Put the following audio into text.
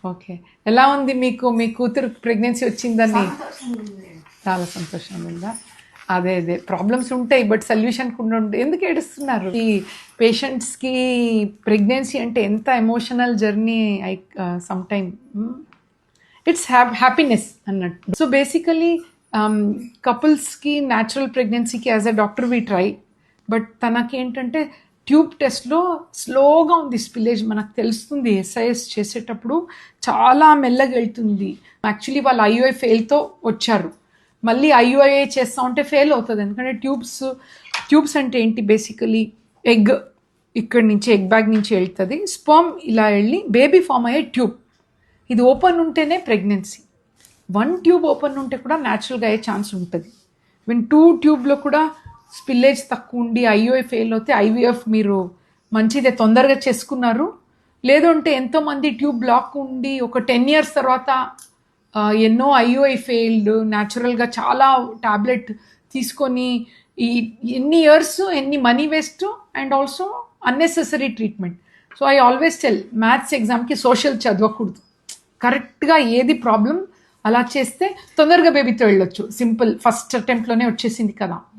Okay. ఎలా ఉంది మీకు మీ కూతురు ప్రెగ్నెన్సీ వచ్చిందని? సంతోషంగా ఉంది. చాలా సంతోషంగా ఉందా? అదే అదే ప్రాబ్లమ్స్ ఉంటాయి బట్ సొల్యూషన్ కూడా ఉంటుంది. ఎందుకు ఏడుస్తున్నారు? ఈ పేషెంట్స్కి ప్రెగ్నెన్సీ అంటే ఎంత emotional journey some time it's happiness అన్నట్టు. సో బేసికలీ కపుల్స్కి న్యాచురల్ ప్రెగ్నెన్సీకి as a doctor we try, but తనకి ఏంటంటే ట్యూబ్ టెస్ట్లో స్లోగా ఉంది స్పిల్లేజ్. మనకు తెలుస్తుంది ఎస్ఐఎస్ చేసేటప్పుడు చాలా మెల్లగా వెళ్తుంది. యాక్చువల్లీ వాళ్ళు ఐయుఐ ఫెయిల్తో వచ్చారు, మళ్ళీ ఐయుఐఏ చేస్తూ ఉంటే ఫెయిల్ అవుతుంది. ఎందుకంటే ట్యూబ్స్ అంటే ఏంటి, బేసికలీ ఎగ్ ఇక్కడి నుంచి ఎగ్ బ్యాగ్ నుంచి వెళ్తుంది, స్పర్మ్ ఇలా వెళ్ళి బేబీ ఫామ్ అయ్యే ట్యూబ్. ఇది ఓపెన్ ఉంటేనే ప్రెగ్నెన్సీ. 1 ట్యూబ్ ఓపెన్ ఉంటే కూడా న్యాచురల్గా అయ్యే ఛాన్స్ ఉంటుంది. ఈవెన్ 2 ట్యూబ్లో కూడా స్పిల్లేజ్ తక్కువ ఉండి ఐయుఐ ఫెయిల్ అవుతే ఐవీఎఫ్ మీరు మంచిదే తొందరగా చేసుకున్నారు. లేదంటే ఎంతోమంది ట్యూబ్ బ్లాక్ ఉండి ఒక 10 years తర్వాత ఎన్నో ఐయుఐ ఫెయిల్డ్, న్యాచురల్గా చాలా టాబ్లెట్ తీసుకొని ఈ ఎన్ని ఇయర్స్ ఎన్ని money waste and also unnecessary treatment. So I always tell, maths ఎగ్జామ్కి సోషల్ చదవకూడదు, కరెక్ట్గా ఏది ప్రాబ్లం అలా చేస్తే తొందరగా బేబీతో వెళ్ళొచ్చు. సింపుల్, ఫస్ట్ అటెంప్ట్లోనే వచ్చేసింది కదా.